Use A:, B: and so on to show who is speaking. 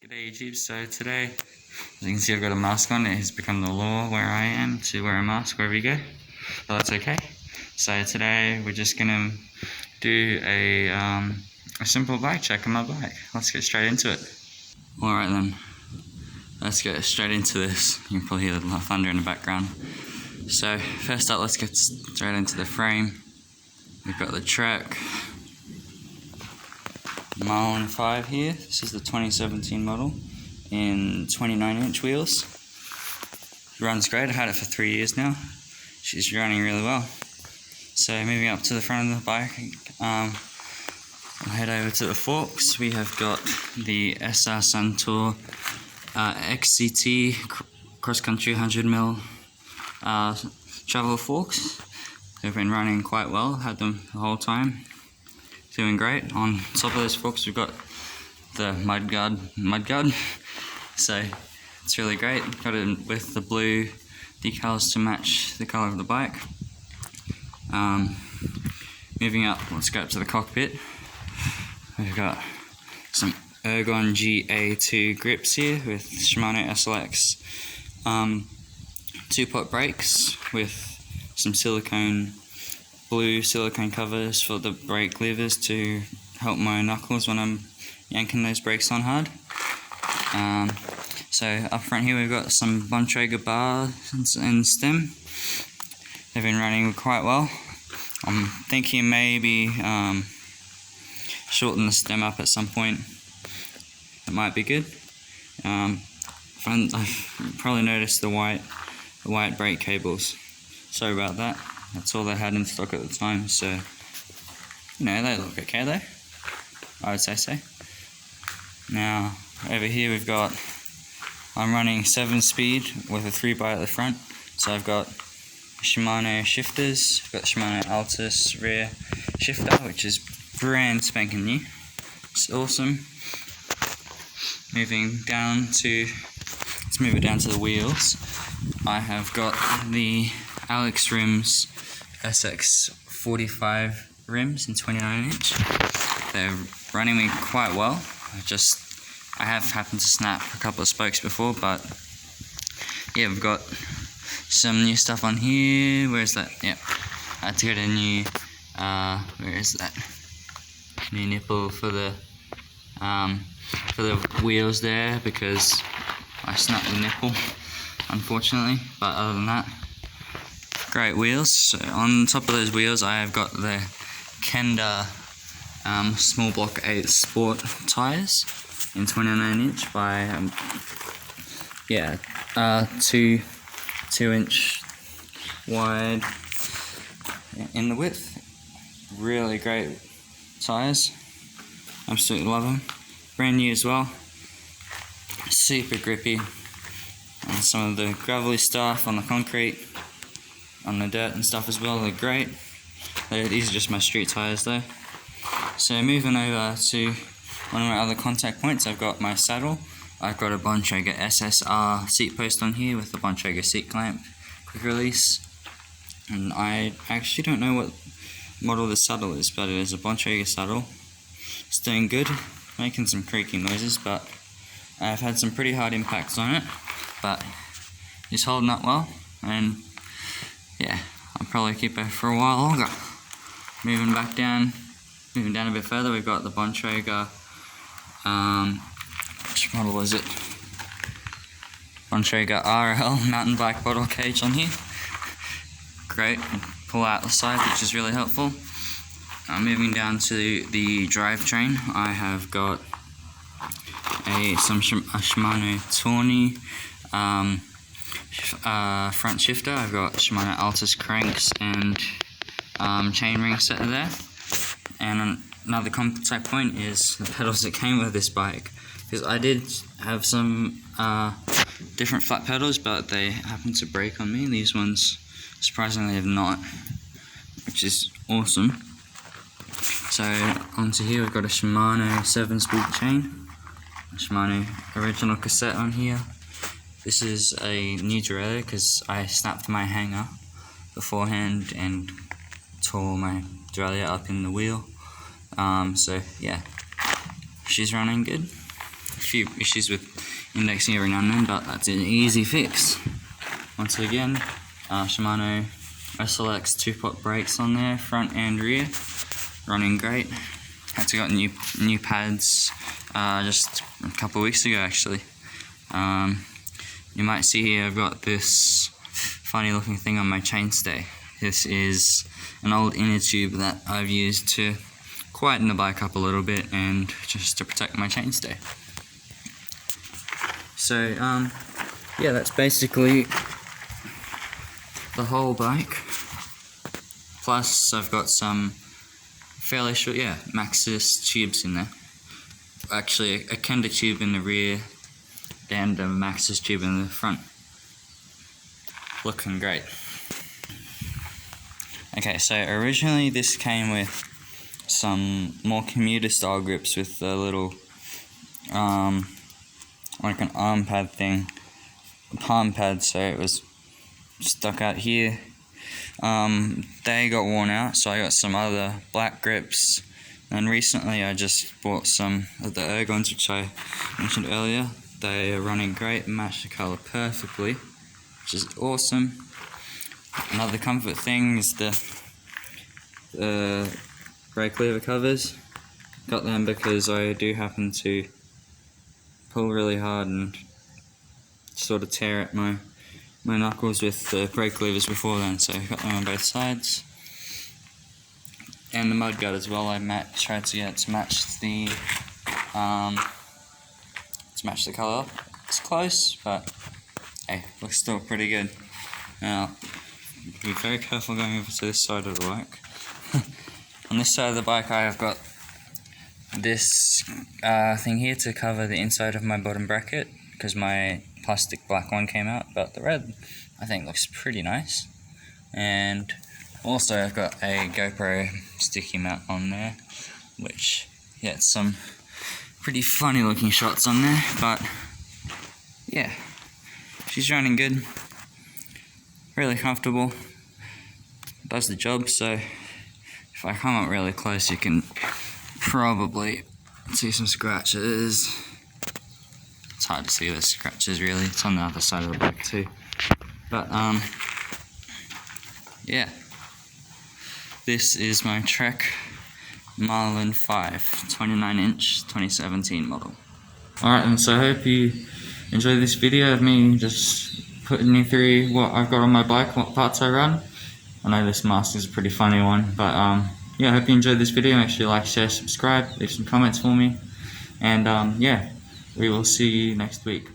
A: G'day YouTube, so today, as you can see I've got a mask on. It has become the law where I am to wear a mask wherever you go, but that's okay. So today we're just going to do a simple bike check on my bike. Let's get straight into it. Alright then, let's get straight into this. You can probably hear the thunder in the background. So first up, let's get straight into the frame. We've got the track. Marlin 5 here. This is the 2017 model in 29-inch wheels. Runs great. I've had it for 3 years now. She's running really well. So moving up to the front of the bike, I'll head over to the forks. We have got the SR Suntour XCT cross country 100mm travel forks. They've been running quite well. Had them the whole time. Doing great. On top of those forks we've got the mudguard, so it's really great. Got it with the blue decals to match the colour of the bike. Moving up, let's go up to the cockpit. We've got some Ergon GA2 grips here with Shimano SLX 2-pot brakes with some blue silicone covers for the brake levers to help my knuckles when I'm yanking those brakes on hard. So up front here we've got some Bontrager bars and stem. They've been running quite well. I'm thinking maybe shorten the stem up at some point. That might be good. I've probably noticed the white brake cables. Sorry about that. That's all they had in stock at the time, so you know, they look okay though, I would say so. Now over here I'm running 7-speed with a 3-by at the front, so I've got Shimano shifters. I've got Shimano Altus rear shifter, which is brand spanking new. It's awesome. Let's move it down to the wheels. I have got the Alex rims SX45 rims in 29-inch. They're running me quite well. I have happened to snap a couple of spokes before, but yeah, we've got some new stuff on here. Where's that? Yep, I had to get a new where is that? New nipple for the wheels there, because I snapped the nipple, unfortunately. But other than that, great wheels. So on top of those wheels I have got the Kenda small block 8 sport tyres in 29-inch by 2-inch wide in the width. Really great tyres. Absolutely love them. Brand new as well. Super grippy on some of the gravelly stuff, on the concrete, on the dirt and stuff as well. They're great. These are just my street tyres though. So moving over to one of my other contact points, I've got my saddle. I've got a Bontrager SSR seat post on here with the Bontrager seat clamp, quick release. And I actually don't know what model the saddle is, but it is a Bontrager saddle. It's doing good, making some creaking noises, but I've had some pretty hard impacts on it, but it's holding up well, and yeah, I'll probably keep it for a while longer. Moving down a bit further, we've got the Bontrager, which model is it? Bontrager RL mountain bike bottle cage on here. Great, pull out the side, which is really helpful. Moving down to the drivetrain, I have got a Shimano Tawny front shifter. I've got Shimano Altus cranks and chainring set there. And another contact point is the pedals that came with this bike, because I did have some different flat pedals, but they happened to break on me. These ones surprisingly have not, which is awesome. So onto here we've got a Shimano 7-speed chain, a Shimano original cassette on here. This is a new derailleur because I snapped my hanger beforehand and tore my derailleur up in the wheel. So yeah, she's running good. few issues with indexing every now and then, but that's an easy fix. Once again, Shimano SLX 2-pot brakes on there, front and rear, running great. Had to got new pads just a couple of weeks ago actually. You might see here I've got this funny looking thing on my chainstay. This is an old inner tube that I've used to quieten the bike up a little bit and just to protect my chainstay. So yeah, that's basically the whole bike. Plus I've got some fairly short, Maxxis tubes in there. Actually a Kenda tube in the rear and a Maxxis tube in the front. Looking great. Okay, so originally this came with some more commuter style grips with a little like an arm pad thing, palm pad, so it was stuck out here. They got worn out, so I got some other black grips, and recently I just bought some of the Ergons which I mentioned earlier. They are running great, match the colour perfectly, which is awesome. Another comfort thing is the brake lever covers. Got them because I do happen to pull really hard and sort of tear at my knuckles with the brake levers before then, so got them on both sides. And the mudguard as well, I tried to get to match the colour. It's close, but hey, looks still pretty good. Now, be very careful going over to this side of the bike. On this side of the bike I have got this thing here to cover the inside of my bottom bracket, because my plastic black one came out, but the red I think looks pretty nice. And also I've got a GoPro sticky mount on there, which gets some pretty funny looking shots on there, but yeah, she's running good, really comfortable, does the job. So if I come up really close you can probably see some scratches. It's hard to see the scratches really, it's on the other side of the bike too. But yeah, this is my Trek Marlin 5 29-inch 2017 model. Alright, and so I hope you enjoyed this video of me just putting you through what I've got on my bike, what parts I run. I know this mask is a pretty funny one, but yeah, I hope you enjoyed this video. Make sure you like, share, subscribe, leave some comments for me, and yeah, we will see you next week.